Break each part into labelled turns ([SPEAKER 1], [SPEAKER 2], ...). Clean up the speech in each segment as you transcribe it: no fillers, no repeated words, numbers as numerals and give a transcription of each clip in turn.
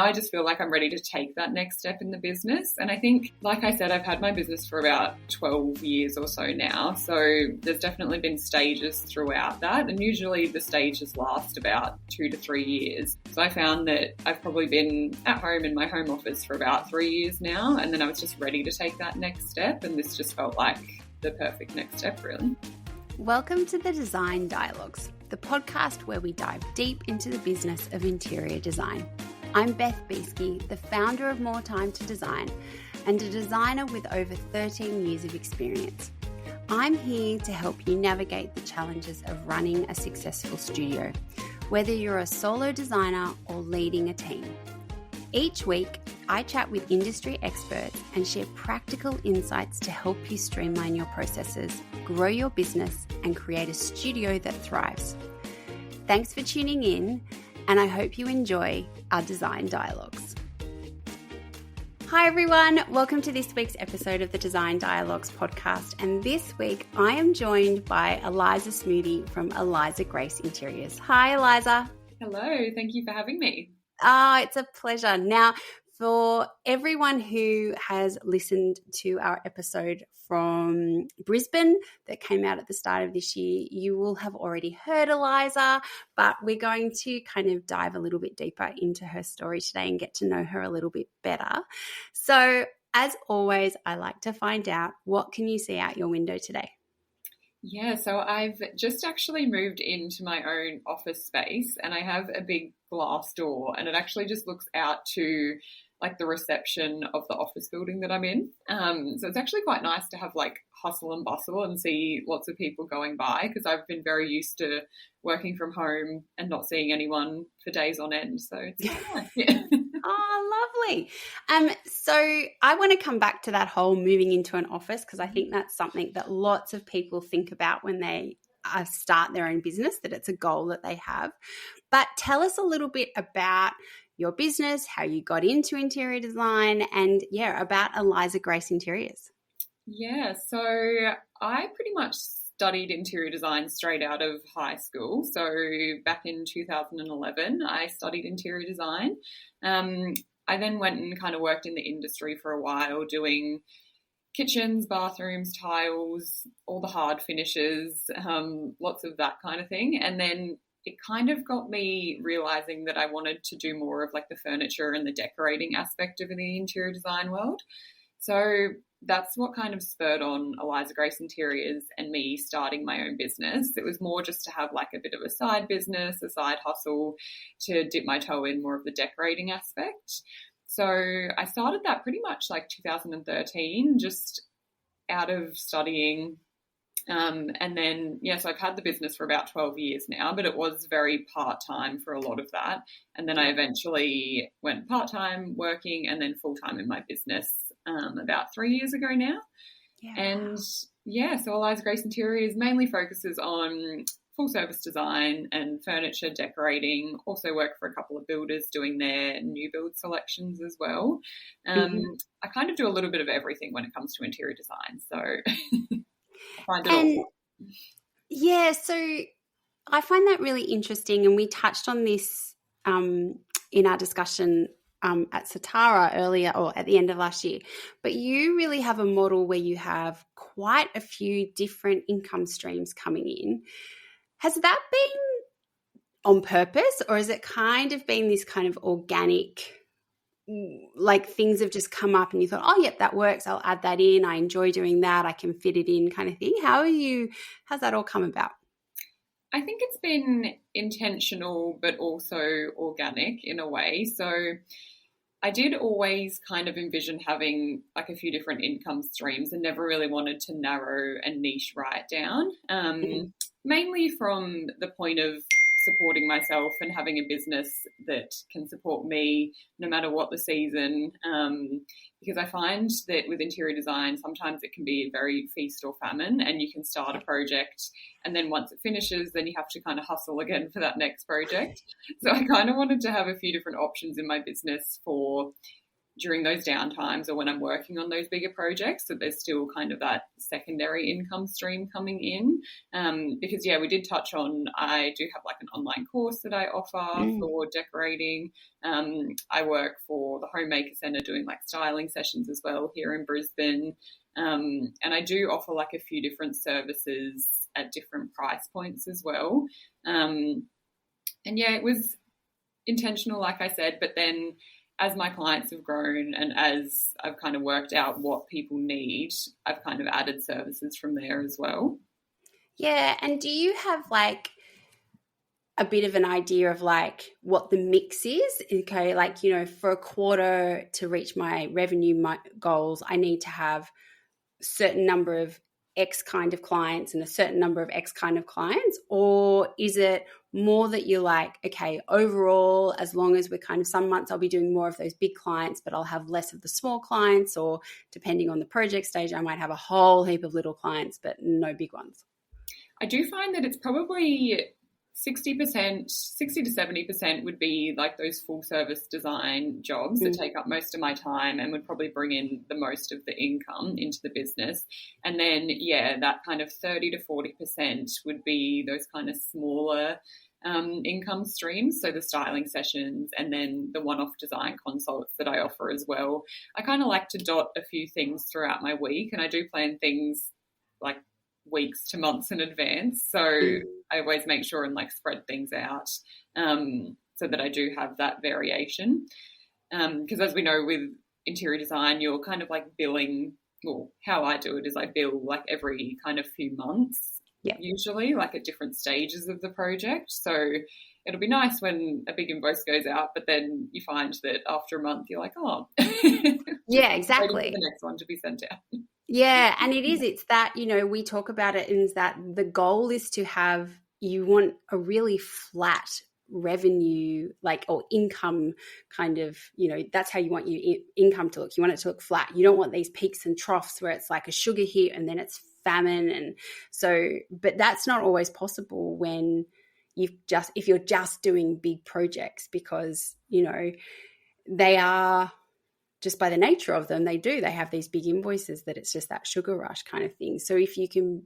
[SPEAKER 1] now I just feel like I'm ready to take that next step in the business. And I think, like I said, I've had my business for about 12 years or so now. So there's definitely been stages throughout that. And usually the stages last about 2 to 3 years. So I found that I've probably been at home in my home office for about 3 years now. And then I was just ready to take that next step. And this just felt like the perfect next step, really.
[SPEAKER 2] Welcome to the Design Dialogues, the podcast where we dive deep into the business of interior design. I'm Beth Beesky, the founder of More Time to Design and a designer with over 13 years of experience. I'm here to help you navigate the challenges of running a successful studio, whether you're a solo designer or leading a team. Each week, I chat with industry experts and share practical insights to help you streamline your processes, grow your business, and create a studio that thrives. Thanks for tuning in, and I hope you enjoy our Design Dialogues. Hi everyone, welcome to this week's episode of the Design Dialogues podcast. And this week I am joined by Eliza Smoothey from Eliza Grace Interiors. Hi Eliza.
[SPEAKER 1] Hello, thank you for having me.
[SPEAKER 2] It's a pleasure. Now, for everyone who has listened to our episode from Brisbane that came out at the start of this year, you will have already heard Eliza, but we're going to kind of dive a little bit deeper into her story today and get to know her a little bit better. So, as always, I like to find out, what can you see out your window today?
[SPEAKER 1] Yeah, so I've just actually moved into my own office space and I have a big glass door and it actually just looks out to like the reception of the office building that I'm in. So it's actually quite nice to have like hustle and bustle and see lots of people going by because I've been very used to working from home and not seeing anyone for days on end. So it's quite nice. Yeah.
[SPEAKER 2] Oh, lovely. So I want to come back to that whole moving into an office because I think that's something that lots of people think about when they start their own business, that it's a goal that they have. But tell us a little bit about your business, how you got into interior design, and about Eliza Grace Interiors.
[SPEAKER 1] Yeah, so I pretty much studied interior design straight out of high school. So back in 2011, I studied interior design. I then went and kind of worked in the industry for a while doing kitchens, bathrooms, tiles, all the hard finishes, lots of that kind of thing. And then it kind of got me realizing that I wanted to do more of like the furniture and the decorating aspect of the interior design world. So that's what kind of spurred on Eliza Grace Interiors and me starting my own business. It was more just to have like a bit of a side business, a side hustle to dip my toe in more of the decorating aspect. So I started that pretty much like 2013, just out of studying. And then, so I've had the business for about 12 years now, but it was very part-time for a lot of that. And then I eventually went part-time working and then full-time in my business about 3 years ago now. Yeah. And so Eliza Grace Interiors mainly focuses on full-service design and furniture decorating, also work for a couple of builders doing their new build selections as well. I kind of do a little bit of everything when it comes to interior design, so...
[SPEAKER 2] So I find that really interesting, and we touched on this in our discussion at Satara earlier or at the end of last year, but you really have a model where you have quite a few different income streams coming in. Has that been on purpose, or has it kind of been this kind of organic, like things have just come up and you thought, oh, yep, that works, I'll add that in, I enjoy doing that, I can fit it in kind of thing? How's that all come about?
[SPEAKER 1] I think it's been intentional but also organic in a way. So I did always kind of envision having like a few different income streams and never really wanted to narrow a niche right down, mainly from the point of supporting myself and having a business that can support me no matter what the season, because I find that with interior design sometimes it can be a very feast or famine, and you can start a project and then once it finishes then you have to kind of hustle again for that next project. So I kind of wanted to have a few different options in my business for during those downtimes or when I'm working on those bigger projects, that there's still kind of that secondary income stream coming in. Because, we did touch on, I do have like an online course that I offer for decorating. I work for the Homemaker Centre doing like styling sessions as well here in Brisbane. And I do offer like a few different services at different price points as well. And it was intentional, like I said, but then as my clients have grown and as I've kind of worked out what people need, I've kind of added services from there as well.
[SPEAKER 2] Yeah. And do you have like a bit of an idea of like what the mix is? Okay. Like, for a quarter to reach my revenue goals, I need to have a certain number of X kind of clients and a certain number of X kind of clients? Or is it more that you're like, okay, overall, as long as we're kind of, some months I'll be doing more of those big clients, but I'll have less of the small clients, or depending on the project stage, I might have a whole heap of little clients, but no big ones?
[SPEAKER 1] I do find that it's probably 60% to 70% would be like those full service design jobs that take up most of my time and would probably bring in the most of the income into the business. And then, that kind of 30 to 40% would be those kind of smaller income streams. So the styling sessions and then the one-off design consults that I offer as well. I kind of like to dot a few things throughout my week, and I do plan things like weeks to months in advance. So I always make sure and like spread things out so that I do have that variation. Because as we know with interior design, you're kind of like billing, well, how I do it is I bill like every kind of few months, usually like at different stages of the project. So it'll be nice when a big invoice goes out, but then you find that after a month you're like, oh.
[SPEAKER 2] Yeah, exactly.
[SPEAKER 1] Waiting for the next one to be sent out.
[SPEAKER 2] Yeah, and it's that, we talk about it, is that the goal is to have, you want a really flat revenue, like, or income kind of, that's how you want your income to look. You want it to look flat. You don't want these peaks and troughs where it's like a sugar hit and then it's famine. And so, but that's not always possible when if you're just doing big projects, because, they are, just by the nature of them, they have these big invoices that it's just that sugar rush kind of thing. So if you can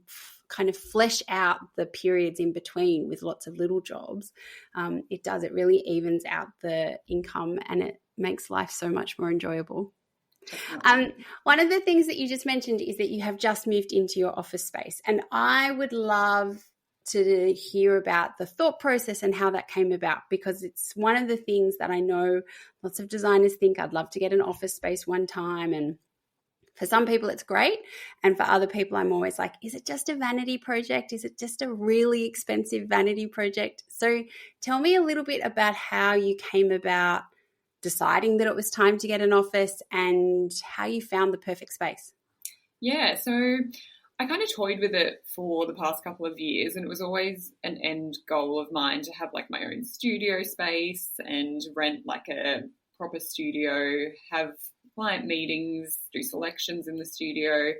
[SPEAKER 2] kind of flesh out the periods in between with lots of little jobs, it really evens out the income and it makes life so much more enjoyable. One of the things that you just mentioned is that you have just moved into your office space, and I would love to hear about the thought process and how that came about, because it's one of the things that I know lots of designers think, I'd love to get an office space one time. And for some people it's great. And for other people, I'm always like, is it just a vanity project? Is it just a really expensive vanity project? So tell me a little bit about how you came about deciding that it was time to get an office and how you found the perfect space.
[SPEAKER 1] Yeah, so I kind of toyed with it for the past couple of years, and it was always an end goal of mine to have like my own studio space and rent like a proper studio, have client meetings, do selections in the studio.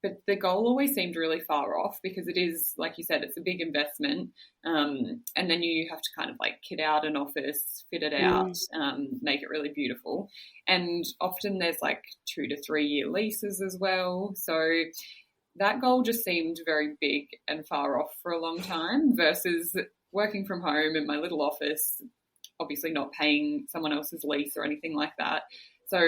[SPEAKER 1] But the goal always seemed really far off, because it is, like you said, it's a big investment. And then you have to kind of like kit out an office, fit it out, make it really beautiful. And often there's like 2 to 3 year leases as well. So that goal just seemed very big and far off for a long time, versus working from home in my little office, obviously not paying someone else's lease or anything like that. So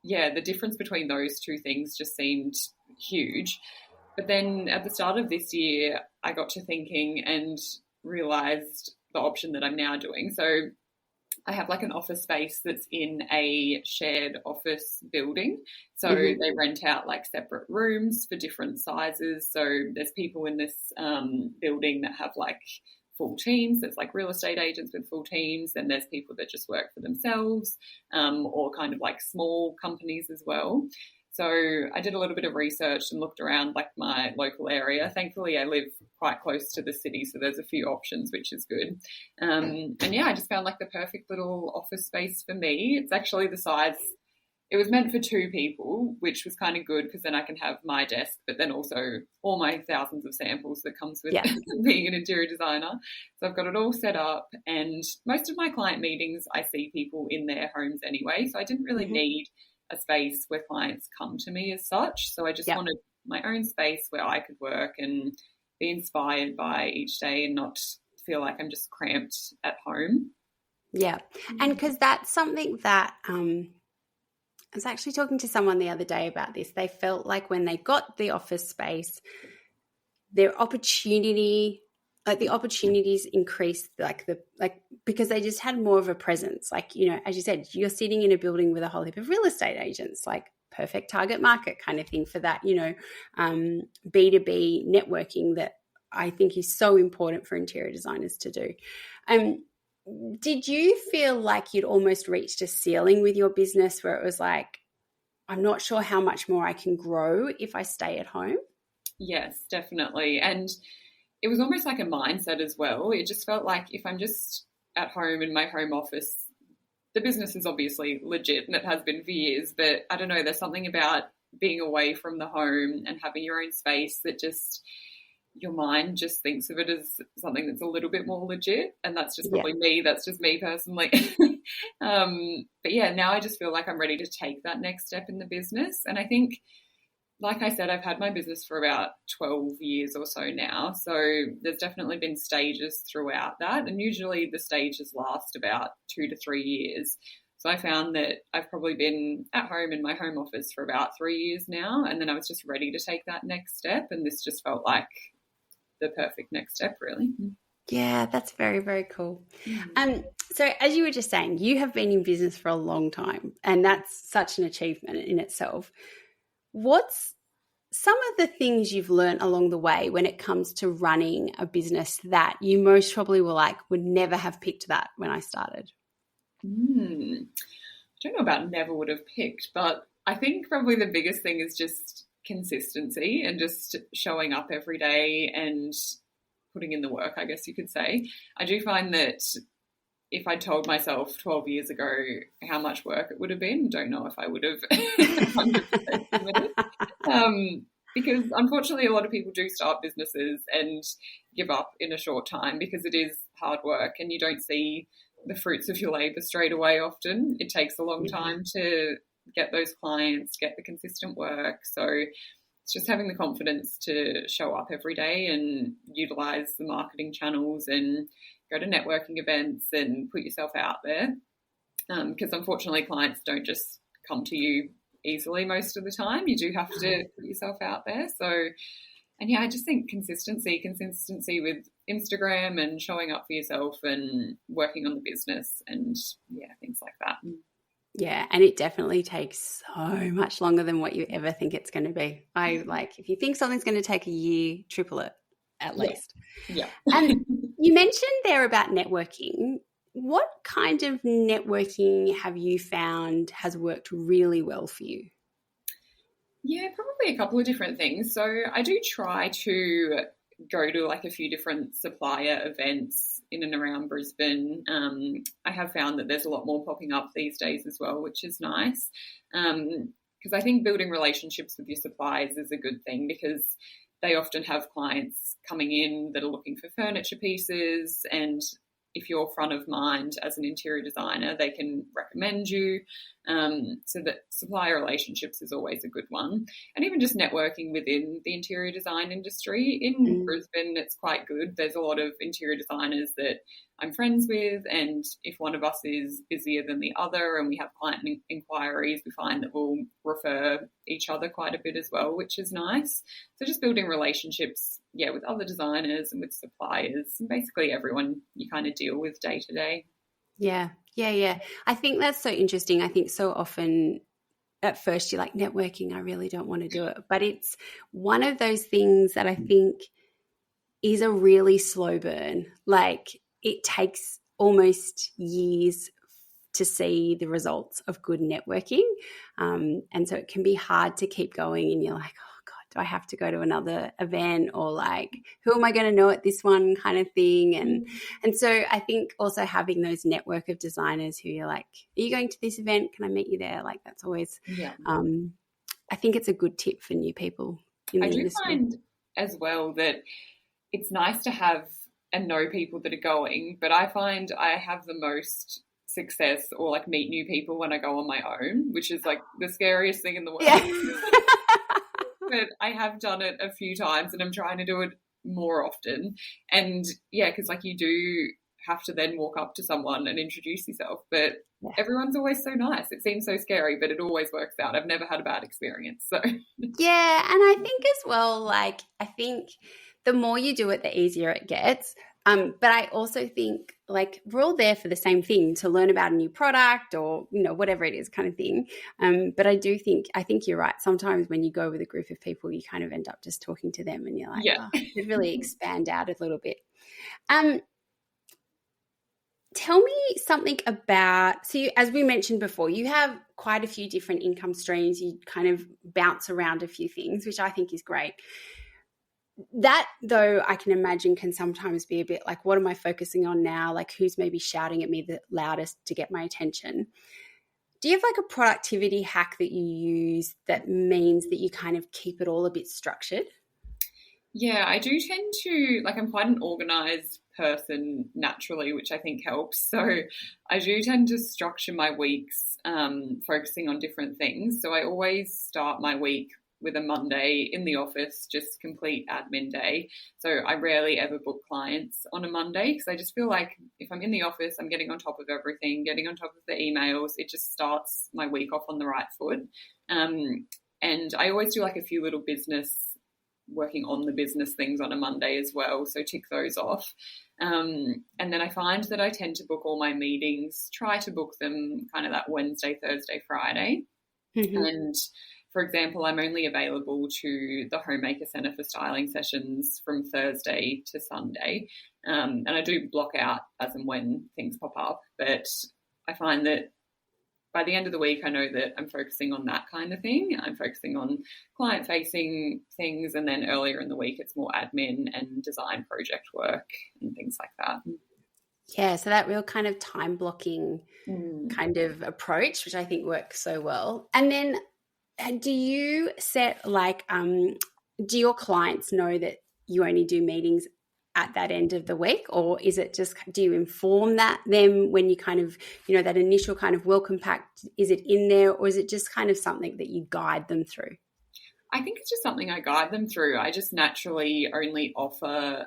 [SPEAKER 1] yeah, the difference between those two things just seemed huge. But then at the start of this year, I got to thinking and realised the option that I'm now doing. So I have like an office space that's in a shared office building. So they rent out like separate rooms for different sizes. So there's people in this building that have like full teams. There's like real estate agents with full teams, and there's people that just work for themselves, or kind of like small companies as well. So I did a little bit of research and looked around like my local area. Thankfully, I live quite close to the city, so there's a few options, which is good. And yeah, I just found like the perfect little office space for me. It's actually the size it was meant for 2 people, which was kind of good because then I can have my desk, but then also all my thousands of samples that comes with being an interior designer. So I've got it all set up, and most of my client meetings, I see people in their homes anyway. So I didn't really need a space where clients come to me as such. So I just wanted my own space where I could work and be inspired by each day and not feel like I'm just cramped at home.
[SPEAKER 2] Yeah. And because that's something that I was actually talking to someone the other day about this. They felt like when they got the office space, the opportunities increased, because they just had more of a presence. Like, you know, as you said, you're sitting in a building with a whole heap of real estate agents, like perfect target market kind of thing for that, you know, B2B networking that I think is so important for interior designers to do. Did you feel like you'd almost reached a ceiling with your business where it was like, I'm not sure how much more I can grow if I stay at home?
[SPEAKER 1] Yes, definitely. And it was almost like a mindset as well. It just felt like if I'm just at home in my home office, the business is obviously legit and it has been for years, but I don't know, there's something about being away from the home and having your own space that just your mind just thinks of it as something that's a little bit more legit. And that's just probably me. That's just me personally. But yeah, now I just feel like I'm ready to take that next step in the business. And I think, like I said, I've had my business for about 12 years or so now. So there's definitely been stages throughout that. And usually the stages last about 2 to 3 years. So I found that I've probably been at home in my home office for about 3 years now. And then I was just ready to take that next step. And this just felt like the perfect next step, really.
[SPEAKER 2] Yeah, that's very, very cool. So as you were just saying, you have been in business for a long time, and that's such an achievement in itself. What's some of the things you've learned along the way when it comes to running a business that you most probably were like, would never have picked that when I started?
[SPEAKER 1] I don't know about never would have picked, but I think probably the biggest thing is just consistency and just showing up every day and putting in the work, I guess you could say. I do find that if I told myself 12 years ago how much work it would have been, don't know if I would have 100% committed. Because unfortunately a lot of people do start businesses and give up in a short time because it is hard work and you don't see the fruits of your labour straight away often. It takes a long time to get those clients, get the consistent work. So it's just having the confidence to show up every day and utilise the marketing channels and go to networking events and put yourself out there. Because unfortunately clients don't just come to you easily most of the time. You do have to put yourself out there. So, and yeah, I just think consistency with Instagram and showing up for yourself and working on the business and yeah, things like that.
[SPEAKER 2] Yeah, and it definitely takes so much longer than what you ever think it's going to be. If you think something's going to take a year, triple it at least.
[SPEAKER 1] Yeah.
[SPEAKER 2] And you mentioned there about networking. What kind of networking have you found has worked really well for you?
[SPEAKER 1] Yeah, probably a couple of different things. So I do try to go to like a few different supplier events in and around Brisbane. I have found that there's a lot more popping up these days as well, which is nice. Because I think building relationships with your suppliers is a good thing because they often have clients coming in that are looking for furniture pieces, and if you're front of mind as an interior designer, they can recommend you. So that supplier relationships is always a good one. And even just networking within the interior design industry. In Brisbane, it's quite good. There's a lot of interior designers that I'm friends with, and if one of us is busier than the other and we have client inquiries, we find that we'll refer each other quite a bit as well, which is nice. So just building relationships, with other designers and with suppliers and basically everyone you kind of deal with day to day.
[SPEAKER 2] Yeah. I think that's so interesting. I think so often at first you're like, networking, I really don't want to do it. But it's one of those things that I think is a really slow burn. Like it takes almost years to see the results of good networking. And so it can be hard to keep going and you're like, oh God, do I have to go to another event, or like, who am I going to know at this one kind of thing? And so I think also having those network of designers who you're like, are you going to this event? Can I meet you there? Like, that's always, I think it's a good tip for new people in the industry.
[SPEAKER 1] I do find as well that it's nice to have and know people that are going, but I find I have the most success or like meet new people when I go on my own, which is like the scariest thing in the world. Yeah. But I have done it a few times and I'm trying to do it more often. And yeah, because like you do have to then walk up to someone and introduce yourself, but everyone's always so nice. It seems so scary, but it always works out. I've never had a bad experience. So
[SPEAKER 2] yeah, and I think as well, like, I think the more you do it, the easier it gets. But I also think, like, we're all there for the same thing, to learn about a new product or, you know, whatever it is kind of thing. But I think you're right. Sometimes when you go with a group of people, you kind of end up just talking to them and you're like, it really expand out a little bit. Tell me something about, so you, as we mentioned before, you have quite a few different income streams. You kind of bounce around a few things, which I think is great. That, though, I can imagine can sometimes be a bit like, what am I focusing on now? Like, who's maybe shouting at me the loudest to get my attention? Do you have like a productivity hack that you use that means that you kind of keep it all a bit structured?
[SPEAKER 1] Yeah, I do tend to, like, I'm quite an organised person naturally, which I think helps. So I do tend to structure my weeks focusing on different things. So I always start my week with a Monday in the office, just complete admin day. So I rarely ever book clients on a Monday because I just feel like if I'm in the office, I'm getting on top of everything, getting on top of the emails. It just starts my week off on the right foot. And I always do like a few little working on the business things on a Monday as well. So tick those off. And then I find that I tend to book all my meetings, try to book them kind of that Wednesday, Thursday, Friday. Mm-hmm. And for example, I'm only available to the Homemaker Centre for styling sessions from Thursday to Sunday. And I do block out as and when things pop up. But I find that by the end of the week, I know that I'm focusing on that kind of thing. I'm focusing on client-facing things. And then earlier in the week, it's more admin and design project work and things like that.
[SPEAKER 2] Yeah, so that real kind of time blocking kind of approach, which I think works so well. And then do you set like, do your clients know that you only do meetings at that end of the week, or is it just, do you inform them when you kind of, you know, that initial kind of welcome pack, is it in there, or is it just kind of something that you guide them through?
[SPEAKER 1] I think it's just something I guide them through. I just naturally only offer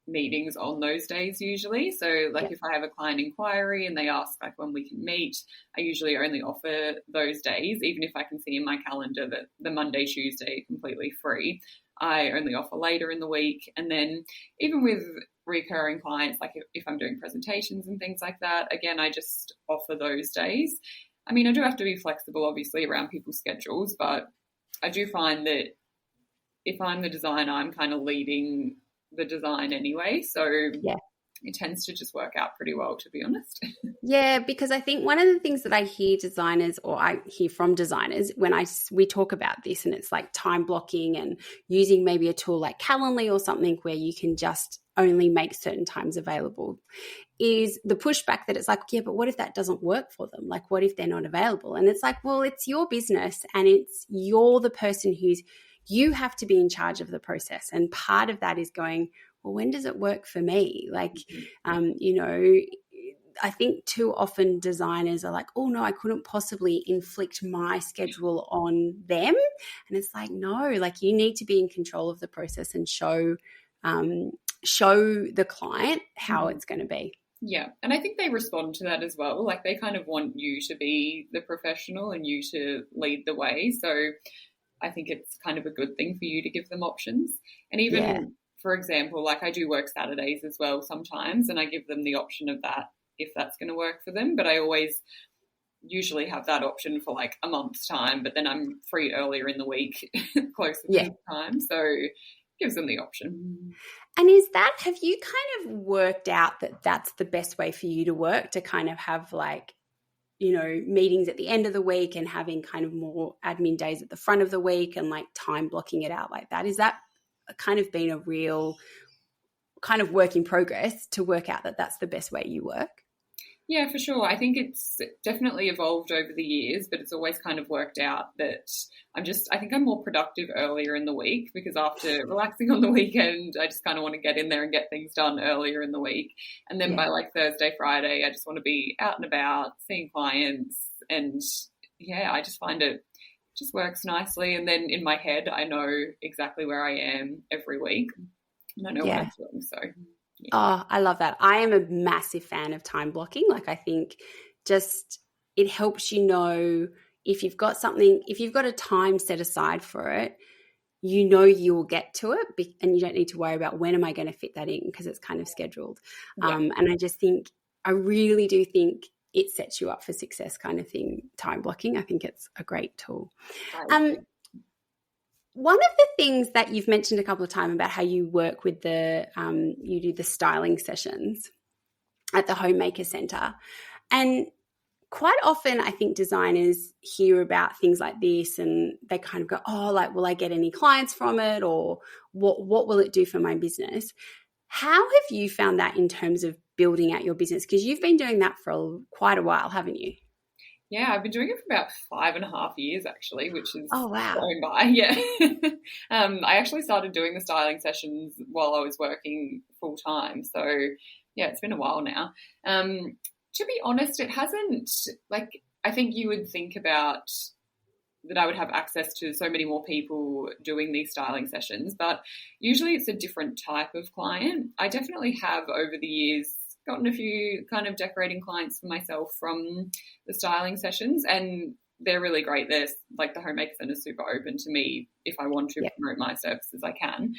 [SPEAKER 1] meetings on those days usually. So like if I have a client inquiry and they ask like when we can meet, I usually only offer those days, even if I can see in my calendar that the Monday, Tuesday are completely free. I only offer later in the week. And then even with recurring clients, like if I'm doing presentations and things like that, again, I just offer those days. I mean, I do have to be flexible, obviously, around people's schedules, but I do find that if I'm the designer, I'm kind of leading the design anyway. So it tends to just work out pretty well, to be honest.
[SPEAKER 2] Yeah, because I think one of the things that I hear designers, or I hear from designers when we talk about this, and it's like time blocking and using maybe a tool like Calendly or something where you can just only make certain times available, is the pushback that it's like, yeah, but what if that doesn't work for them? Like, what if they're not available? And it's like, well, it's your business and you're the person you have to be in charge of the process. And part of that is going, well, when does it work for me? Like, you know, I think too often designers are like, oh no, I couldn't possibly inflict my schedule on them. And it's like, no, like you need to be in control of the process and show the client how it's going to be.
[SPEAKER 1] Yeah. And I think they respond to that as well. Like they kind of want you to be the professional and you to lead the way. So I think it's kind of a good thing for you to give them options. And even, for example, like I do work Saturdays as well sometimes, and I give them the option of that if that's going to work for them. But I always usually have that option for like a month's time, but then I'm free earlier in the week, closer to the time. So it gives them the option.
[SPEAKER 2] And have you kind of worked out that that's the best way for you to work, to kind of have like meetings at the end of the week and having kind of more admin days at the front of the week and like time blocking it out like that? Is that kind of been a real kind of work in progress to work out that that's the best way you work?
[SPEAKER 1] Yeah, for sure. I think it's definitely evolved over the years, but it's always kind of worked out that I think I'm more productive earlier in the week, because after relaxing on the weekend, I just kind of want to get in there and get things done earlier in the week. And then by like Thursday, Friday, I just want to be out and about, seeing clients. And yeah, I just find it just works nicely. And then in my head, I know exactly where I am every week and I know what I'm doing. So yeah.
[SPEAKER 2] Oh, I love that. I am a massive fan of time blocking. Like, I think just it helps if you've got a time set aside for it, you'll get to it, and you don't need to worry about when am I going to fit that in, because it's kind of scheduled.
[SPEAKER 1] Yeah.
[SPEAKER 2] And I really do think it sets you up for success kind of thing, time blocking. I think it's a great tool. One of the things that you've mentioned a couple of times about how you work with you do the styling sessions at the Homemaker Centre. And quite often I think designers hear about things like this and they kind of go, oh, like, will I get any clients from it, or what will it do for my business? How have you found that in terms of building out your business? Because you've been doing that for quite a while, haven't you?
[SPEAKER 1] Yeah, I've been doing it for about 5.5 years actually, which is
[SPEAKER 2] going
[SPEAKER 1] by. Yeah. I actually started doing the styling sessions while I was working full time. So yeah, it's been a while now. To be honest, it hasn't, like, I think you would think about that I would have access to so many more people doing these styling sessions, but usually it's a different type of client. I definitely have over the years gotten a few kind of decorating clients for myself from the styling sessions, and they're really great. They're like, the Homemaker Centre is super open to me. If I want to promote my services, I can.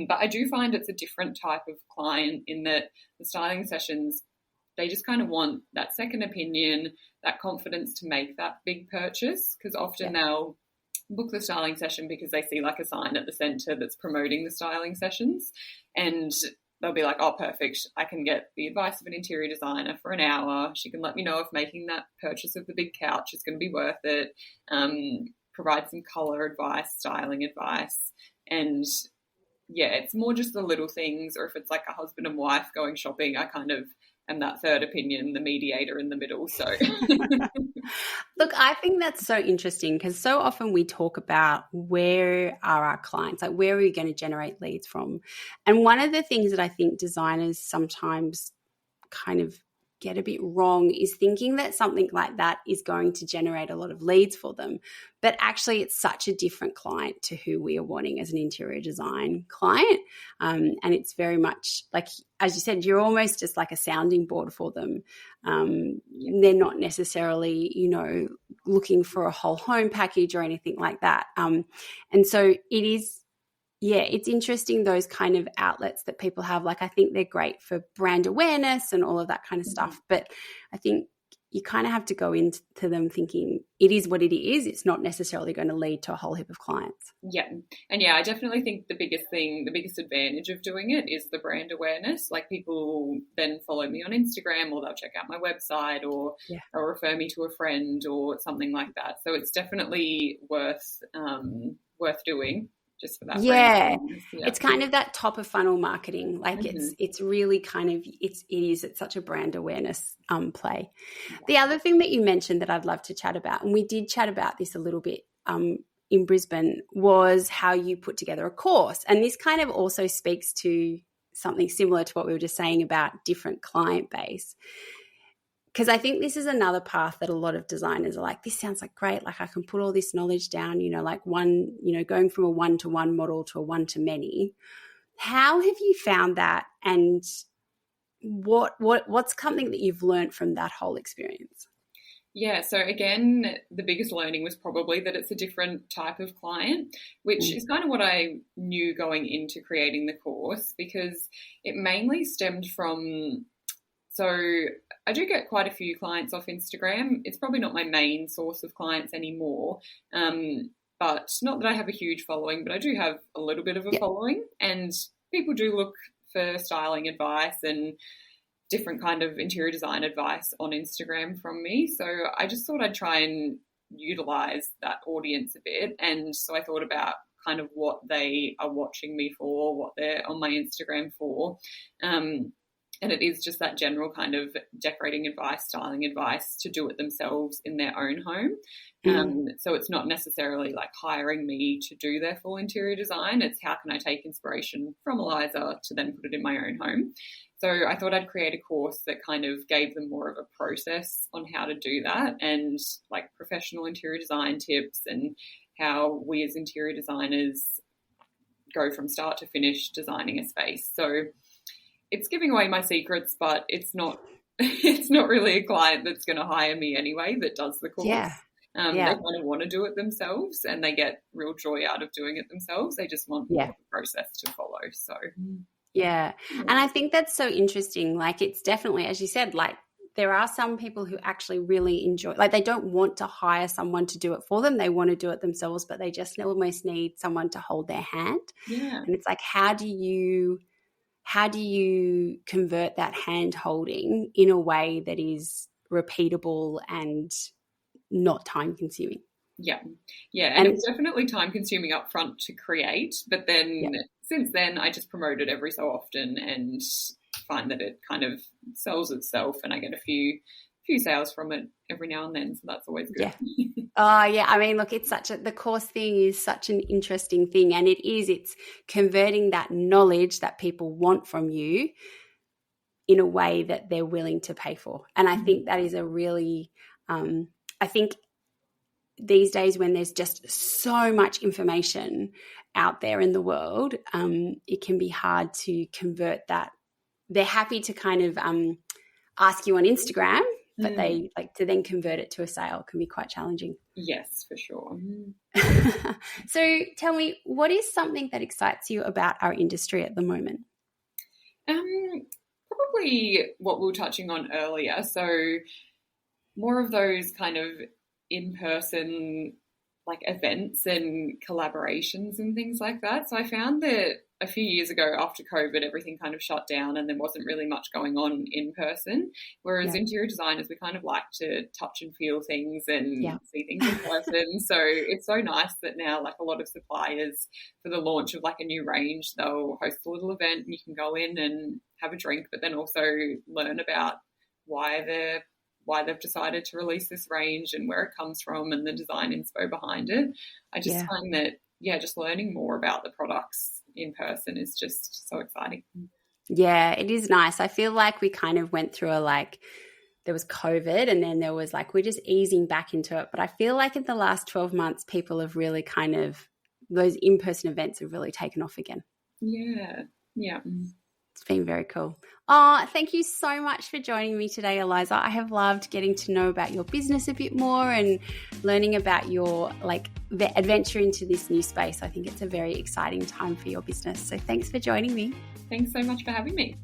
[SPEAKER 1] But I do find it's a different type of client in that the styling sessions, they just kind of want that second opinion, that confidence to make that big purchase, because often they'll book the styling session because they see like a sign at the centre that's promoting the styling sessions, and they'll be like, oh, perfect, I can get the advice of an interior designer for an hour. She can let me know if making that purchase of the big couch is going to be worth it, provide some colour advice, styling advice. And yeah, it's more just the little things. Or if it's like a husband and wife going shopping, I kind of am that third opinion, the mediator in the middle. So
[SPEAKER 2] look, I think that's so interesting, because so often we talk about where are our clients, like where are we going to generate leads from? And one of the things that I think designers sometimes kind of get a bit wrong is thinking that something like that is going to generate a lot of leads for them. But actually it's such a different client to who we are wanting as an interior design client. And it's very much like, as you said, you're almost just like a sounding board for them. They're not necessarily, looking for a whole home package or anything like that. And so it is, it's interesting, those kind of outlets that people have. Like, I think they're great for brand awareness and all of that kind of stuff. But I think you kind of have to go into them thinking it is what it is. It's not necessarily going to lead to a whole heap of clients.
[SPEAKER 1] Yeah. And yeah, I definitely think the biggest advantage of doing it is the brand awareness. Like, people then follow me on Instagram, or they'll check out my website, or they'll refer me to a friend or something like that. So it's definitely worth doing. Just for that.
[SPEAKER 2] It's kind of that top of funnel marketing. Like, it's really kind of, it's such a brand awareness play. The other thing that you mentioned that I'd love to chat about, and we did chat about this a little bit in Brisbane, was how you put together a course. And this kind of also speaks to something similar to what we were just saying about different client base. Because I think this is another path that a lot of designers are like, this sounds like great. Like, I can put all this knowledge down, like going from a one-to-one model to a one-to-many. How have you found that? And what's something that you've learned from that whole experience?
[SPEAKER 1] Yeah, so again, the biggest learning was probably that it's a different type of client, which is kind of what I knew going into creating the course, because it mainly stemmed from, so I do get quite a few clients off Instagram. It's probably not my main source of clients anymore, but not that I have a huge following, but I do have a little bit of a following, and people do look for styling advice, and different kind of interior design advice on Instagram from me. So I just thought I'd try and utilize that audience a bit. And so I thought about kind of what they are watching me for, what they're on my Instagram for. And it is just that general kind of decorating advice, styling advice to do it themselves in their own home. So it's not necessarily like hiring me to do their full interior design. It's how can I take inspiration from Eliza to then put it in my own home. So I thought I'd create a course that kind of gave them more of a process on how to do that, and like professional interior design tips and how we as interior designers go from start to finish designing a space. So it's giving away my secrets, but it's not really a client that's going to hire me anyway that does the course. They kind of want to do it themselves, and they get real joy out of doing it themselves. They just want the process to follow. So
[SPEAKER 2] and I think that's so interesting. Like, it's definitely, as you said, like there are some people who actually really enjoy, like they don't want to hire someone to do it for them. They want to do it themselves, but they just almost need someone to hold their hand. And it's like, how do you convert that hand holding in a way that is repeatable and not time consuming?
[SPEAKER 1] And it's definitely time consuming up front to create, but then since then I just promote it every so often and find that it kind of sells itself, and I get a few sales from it every now and then, so that's always good.
[SPEAKER 2] I mean, look, it's the course thing is such an interesting thing, and it's converting that knowledge that people want from you in a way that they're willing to pay for. And I think that is a really I think these days when there's just so much information out there in the world, it can be hard to convert that. They're happy to kind of ask you on Instagram, but they like to then convert it to a sale can be quite challenging.
[SPEAKER 1] Yes, for sure.
[SPEAKER 2] So tell me, what is something that excites you about our industry at the moment?
[SPEAKER 1] Probably what we were touching on earlier. So more of those kind of in-person like events and collaborations and things like that. So I found that a few years ago after COVID, everything kind of shut down and there wasn't really much going on in person. Whereas interior designers, we kind of like to touch and feel things and see things in person. So it's so nice that now like a lot of suppliers for the launch of like a new range, they'll host a little event and you can go in and have a drink, but then also learn about why they've decided to release this range and where it comes from and the design inspo behind it. I just find that, just learning more about the products in person is just so exciting.
[SPEAKER 2] Yeah, it is nice. I feel like we kind of went through there was COVID and then there was we're just easing back into it. But I feel like in the last 12 months, people have really those in-person events have really taken off again.
[SPEAKER 1] Yeah.
[SPEAKER 2] It's been very cool. Oh, thank you so much for joining me today, Eliza. I have loved getting to know about your business a bit more and learning about your the adventure into this new space. I think it's a very exciting time for your business. So thanks for joining me.
[SPEAKER 1] Thanks so much for having me.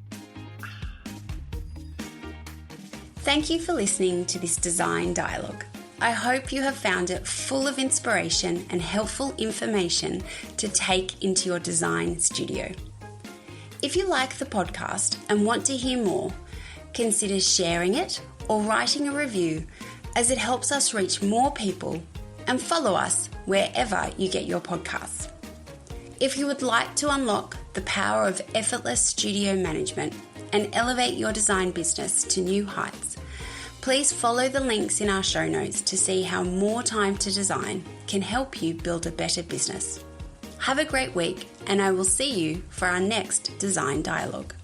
[SPEAKER 2] Thank you for listening to this design dialogue. I hope you have found it full of inspiration and helpful information to take into your design studio. If you like the podcast and want to hear more, consider sharing it or writing a review, as it helps us reach more people, and follow us wherever you get your podcasts. If you would like to unlock the power of effortless studio management and elevate your design business to new heights, please follow the links in our show notes to see how more time to design can help you build a better business. Have a great week, and I will see you for our next Design Dialogue.